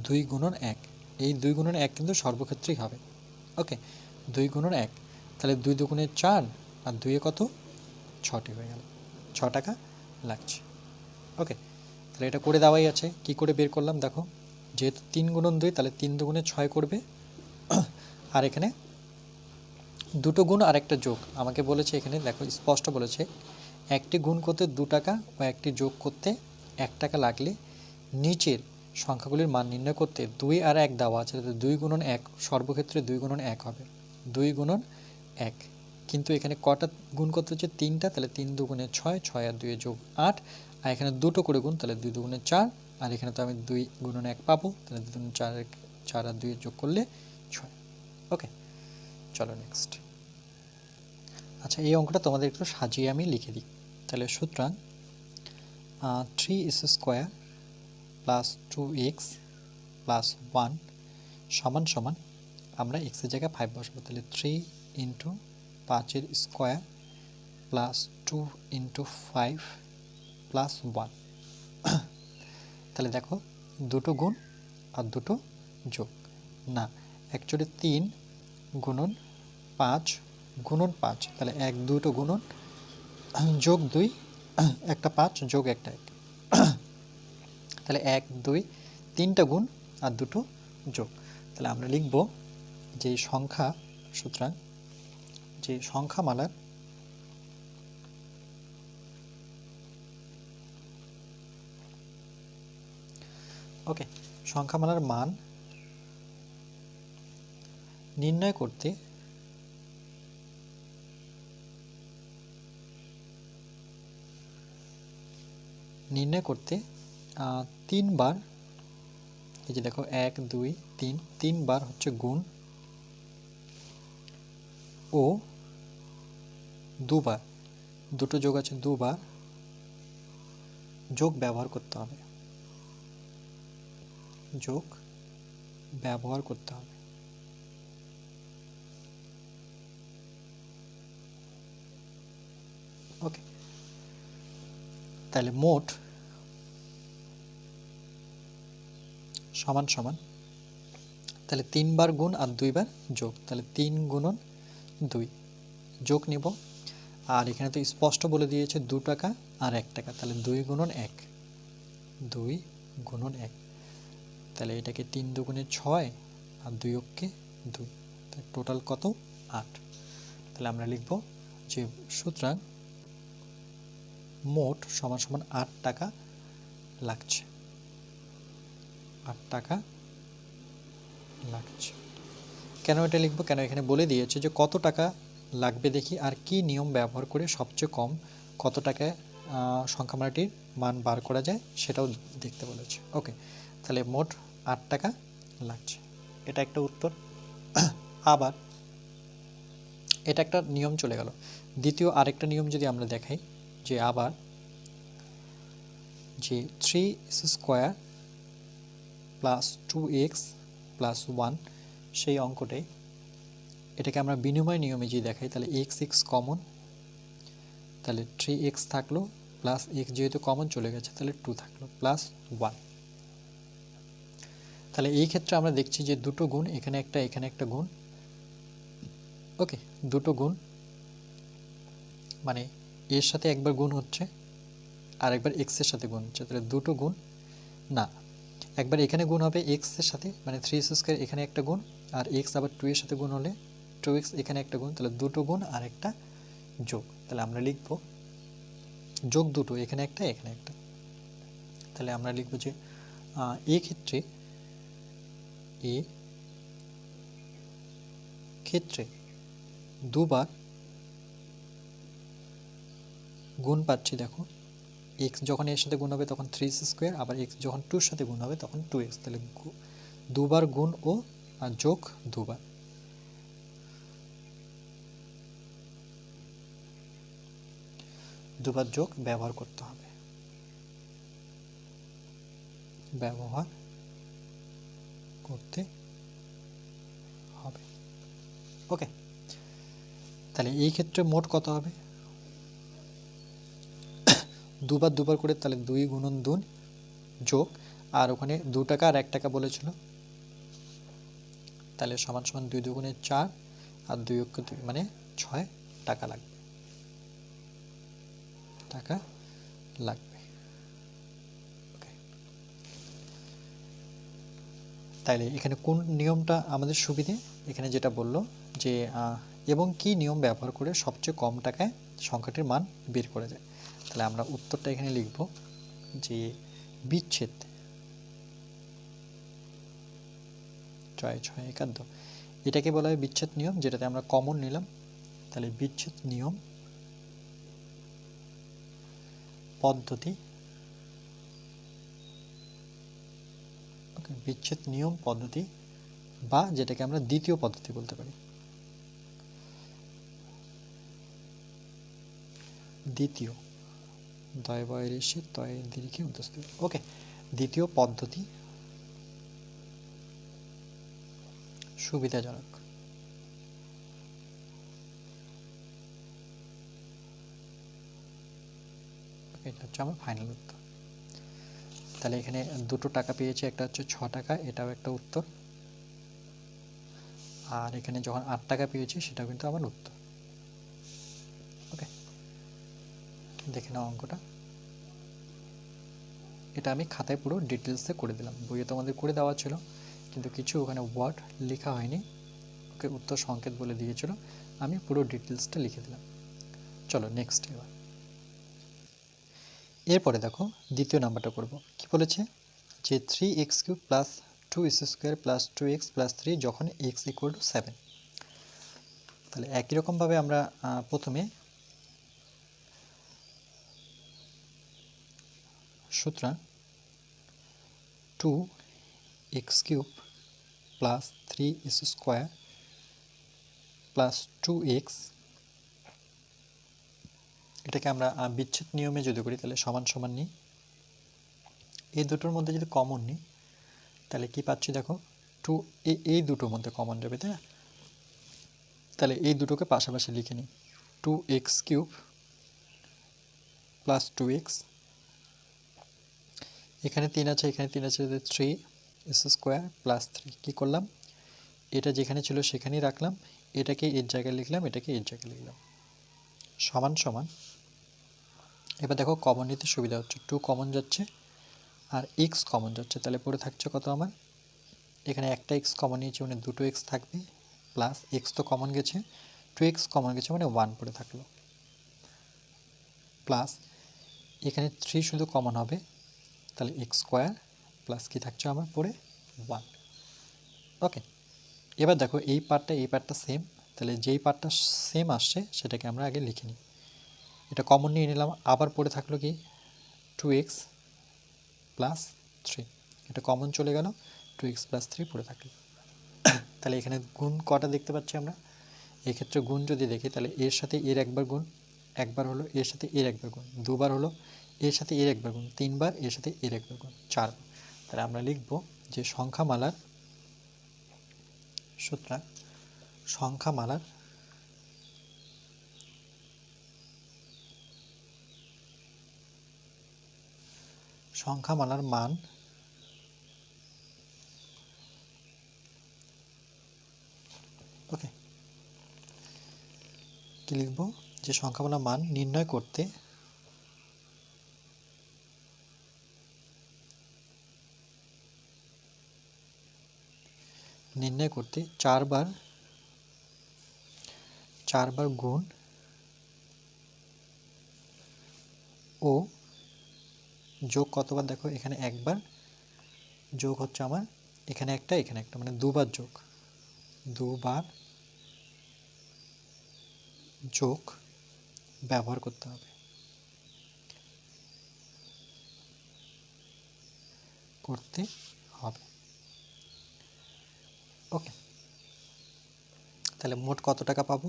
2 গুণন 1, এই 2 গুণন 1 কিন্তু সর্বক্ষেত্রেই হবে। ওকে, 2 গুণন 1, তাহলে 2 দুগুণে 4 আর 2 এ কত 6টি হয়ে গেল, 6 টাকা লাগছে। ওকে, তাহলে এটা করে দেওয়াই আছে। কি করে বের করলাম দেখো, যেহেতু 3 গুণন 2 তাহলে 3 দুগুণে 6 করবে, আর এখানে দুটো গুণ আর একটা যোগ আমাকে বলেছে, এখানে দেখো স্পষ্ট বলেছে একটি গুণ করতে 2 টাকা ও একটি যোগ করতে 1 টাকা লাগলে নিচের সংখ্যাগুলির মান নির্ণয় করতে 2 আর 1 দেওয়া আছে, 2 গুণন 1 সর্বক্ষেত্রে 2 গুণন 1 হবে, 2 গুণন 1, কিন্তু এখানে কটা গুণ করতে হচ্ছে 3টা, তাহলে 3 দুগুণে 6, 6 আর 2 যোগ 8, আর এখানে দুটো করে গুণ তাহলে 2 দুগুণে 4, আর এখানে তো আমি 2 গুণন 1 পাবো, তাহলে 2 দুগুণে 4, 4 আর 2 যোগ করলে 6। ওকে, চলো নেক্সট। আচ্ছা, এই অঙ্কটা তোমাদের একটু সাজিয়ে আমি লিখে দিই। তাহলে সুতরাং 3x square plus 2x plus 1 সমান সমান, আমরা এক্সের জায়গায় 5 বসাবো, তাহলে 3 into 5 square plus 2 into 5 plus 1। তাহলে দেখো দুটো গুণ আর দুটো যোগ, না অ্যাকচুয়ালি 3 গুণন 5 গুণন 5, তাহলে 1 দুটো গুণন যোগ 2 একটা 5 যোগ একটা 1, তাহলে 1 2 3টা গুণ আর দুটো যোগ। তাহলে আমরা লিখব যে সংখ্যা, সুতরাং যে সংখ্যামালার ওকে সংখ্যামালার মান নির্ণয় করতে তিনবার, এই যে দেখো 1 2 3, তিনবার হচ্ছে গুণ ও দুবার, দুটো যোগ আছে, দুবার যোগ ব্যবহার করতে হবে, যোগ ব্যবহার করতে হবে। ওকে, তাহলে মোট সমান সমান, তাহলে 3 বার গুণ আর 2 বার যোগ, তাহলে 3 গুণন 2 যোগ নিব, আর এখানে তো স্পষ্ট বলে দিয়েছে 2 টাকা আর 1 টাকা, তাহলে 2 গুণন 1, 2 গুণন 1, তাহলে এটাকে 3 দুগুণে 6 আর 2 অক্ষে 2, টোটাল কত 8। তাহলে আমরা লিখব যে সুতরাং মোট সমান সমান 8 টাকা লাগছে, 8 টাকা লাগছে। কেন এটা লিখব, কেন এখানে বলে দিয়েছে যে কত টাকা লাগবে দেখি, আর কি নিয়ম ব্যবহার করে সবচেয়ে কম কত টাকায় সংখ্যামালাটির মান বার করা যায় সেটাও দেখতে বলেছে। ওকে, তাহলে মোট 8 টাকা লাগছে, এটা একটা উত্তর। আবার এটা একটা নিয়ম চলে গেল, দ্বিতীয় আরেকটা নিয়ম যদি আমরা দেখাই, যে আবার যে 3x square plus 2x plus 1 সেই অঙ্কটাই, এটাকে আমরা বিনিময় নিয়মে যদি দেখাই, তাহলে x কমন, তাহলে 3x থাকলো প্লাস x যেহেতু কমন চলে গেছে তাহলে 2 থাকলো প্লাস 1। তাহলে এই ক্ষেত্রে আমরা দেখছি যে দুটো গুণ, এখানে একটা গুণ। ওকে, দুটো গুণ মানে এর সাথে একবার গুণ হচ্ছে আর একবার x এর সাথে গুণ হচ্ছে, তাহলে দুটো গুণ, না একবার এখানে গুণ হবে x এর সাথে, মানে 3x স্কয়ার এখানে একটা গুণ, আর x আবার 2 এর সাথে গুণ হলে 2x এখানে একটা গুণ, তাহলে দুটো গুণ আর একটা যোগ। তাহলে আমরা লিখব যোগ দুটো, এখানে একটা এখানে একটা, তাহলে আমরা লিখব যে এই ক্ষেত্রে দুবার গুণ পাচ্ছি, দেখো x যখন এর সাথে গুণ হবে তখন 3x স্কয়ার, আবার x যখন 2 এর সাথে গুণ হবে তখন 2x, তাহলে দুবার গুণ ও আর যোগ দুবার যোগ ব্যবহার করতে হবে, ব্যবহার করতে হবে। ওকে, তাহলে এই ক্ষেত্রে মোট কত হবে, দুবার দুবার করে, তাহলে 2 গুণন 2 যোগ, আর ওখানে 2 টাকা আর 1 টাকা বলেছিল, তাহলে সমান সমান 2 দুগুণে 4 আর 2 অক্ষে 2 মানে 6 টাকা লাগবে, টাকা লাগবে। ওকে, তাইলে এখানে কোন নিয়মটা আমাদের সুবিধে, এখানে যেটা বললো যে এবং কি নিয়ম ব্যবহার করে সবচেয়ে কম টাকায় সংখ্যাটির মান বের করা যায়। তাহলে আমরা উত্তরটা এখানে লিখব যে বিচ্ছেদ 6 একাদ্য, এটাকে বলা হয় বিচ্ছেদ নিয়ম, যেটাতে আমরা কমন নিলাম। তাহলে বিচ্ছেদ নিয়ম পদ্ধতি, ওকে, বিচ্ছেদ নিয়ম পদ্ধতি, বা যেটাকে আমরা দ্বিতীয় পদ্ধতি বলতে পারি, দ্বিতীয় দয় বয়ের এসে তয় দীর্ঘে উদ্যস্ত, ওকে, দ্বিতীয় পদ্ধতি সুবিধাজনক। এটা হচ্ছে আমার ফাইনাল উত্তর। তাহলে এখানে দুটো টাকা পেয়েছি, একটা হচ্ছে 6 টাকা, এটাও একটা উত্তর, আর এখানে যখন 8 টাকা পেয়েছি সেটাও কিন্তু আমার উত্তর। ওকে, দেখে নাও অঙ্কটা, এটা আমি খাতায় পুরো ডিটেলসে করে দিলাম, বইয়ে তোমাদের করে দেওয়া ছিল কিন্তু কিছু ওখানে ওয়ার্ড লেখা হয়নি, ওকে, উত্তর সংকেত বলে দিয়েছিল, আমি পুরো ডিটেলসটা লিখে দিলাম। চলো নেক্সট। এরপরে দেখো দ্বিতীয় নাম্বারটা করব, কি বলেছে যে 3x³ plus 2x² plus 2x plus 3 যখন x = 7। তাহলে একই রকমভাবে আমরা প্রথমে সুতরাং 2x³ plus 3x² plus 2x, এটাকে আমরা বিচ্ছেদ নিয়মে যদি করি তাহলে সমান সমান নিই, এই দুটোর মধ্যে যদি কমন নিই তাহলে কি পাচ্ছি দেখো, 2 এই দুটোর মধ্যে কমন যাবে, তাই না? তাহলে এই দুটোকে পাশাপাশি লিখে নিই, 2x³ প্লাস 2x, এখানে 3 আছে, এখানে 3 আছে, 3x² প্লাস 3, কী করলাম, এটা যেখানে ছিল সেখানেই রাখলাম, এটাকে এর জায়গায় লিখলাম, এটাকে এর জায়গায় লিখলাম, সমান সমান। এবার দেখো কমন নিতে সুবিধা হচ্ছে, 2 কমন যাচ্ছে আর x কমন যাচ্ছে, তাহলে পড়ে থাকছে কত আমার, এখানে একটা x কমন নিয়েছি মানে দুটো x থাকবে, প্লাস x তো কমন গেছে, 2x কমন গেছে মানে 1 পড়ে থাকলো, প্লাস এখানে 3 শুধু কমন হবে, তাহলে x² প্লাস কি থাকছে আমার পড়ে 1। ওকে, এবার দেখো এই পার্টটা সেম, তাহলে যেই পার্টটা সেম আসছে সেটাকে আমরা আগে লিখে নিই, এটা কমন নিয়ে নিলাম, আবার পড়ে থাকলো কি 2x প্লাস 3, এটা কমন চলে গেল, 2x প্লাস 3 পড়ে থাকলো। তাহলে এখানে গুণ কটা দেখতে পাচ্ছি আমরা, এক্ষেত্রে গুণ যদি দেখি তাহলে এর সাথে এর একবার গুণ, একবার হলো, এর সাথে এর একবার গুণ, দুবার হলো, এর সাথে এর একবার গুণ, তিনবার, এর সাথে এর একবার গুণ, 4বার। তাহলে আমরা লিখব যে সংখ্যামালার, সুতরাং সংখ্যামালার মান ওকে, কি লিখব, যে সংখ্যামালার মান নির্ণয় করতে চারবার গুণ ও যোগ কতবার, দেখো এখানে একবার, যোগ হচ্ছে আমার এখানে একটা মানে দুবার যোগ ব্যবহার করতে হবে, ওকে। তাহলে মোট কত টাকা পাবো,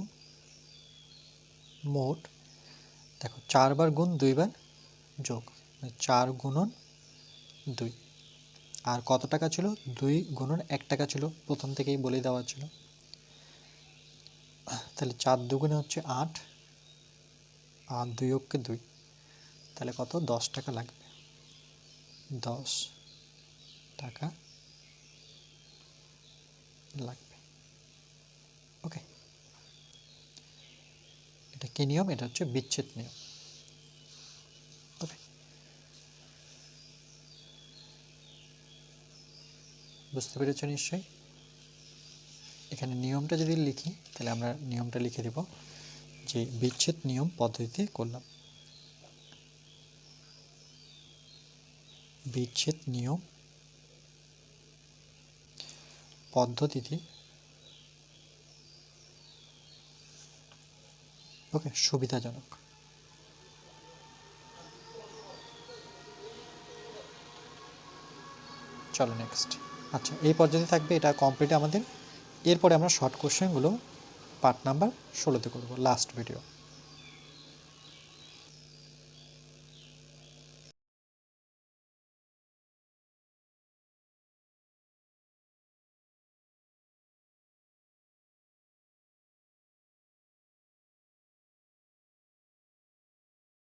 মোট দেখো 4 বার গুণ 2 বার যোগ, 4 গুণন 2, আর কত টাকা ছিল, 2 গুণন 1 টাকা ছিল, প্রথম থেকেই বলে দেওয়া ছিল, তাহলে 4 দুগুণে হচ্ছে 8, আর 2 অক্ষে 2, তাহলে কত? 10 টাকা লাগবে, 10 টাকা লাগবে। ওকে, এটা কি নিয়ম? এটা হচ্ছে বিচ্ছেদ নিয়ম। ওকে, বুঝতে পেরেছ নিশ্চয়ই? এখানে নিয়মটা যদি লিখি তাহলে আমরা নিয়মটা লিখে দেব যে বিচ্ছেদ নিয়ম পদ্ধতিতে করলাম। বিচ্ছেদ নিয়ম পদ্ধতিতে, ওকে, সুবিধাজনক। চলো নেক্সট। আচ্ছা, এই পদ্ধতি থাকবে, এটা কমপ্লিট আমাদের। এরপরে আমরা শর্ট কোশ্চেনগুলো পার্ট নাম্বার 16তে করব, লাস্ট ভিডিও।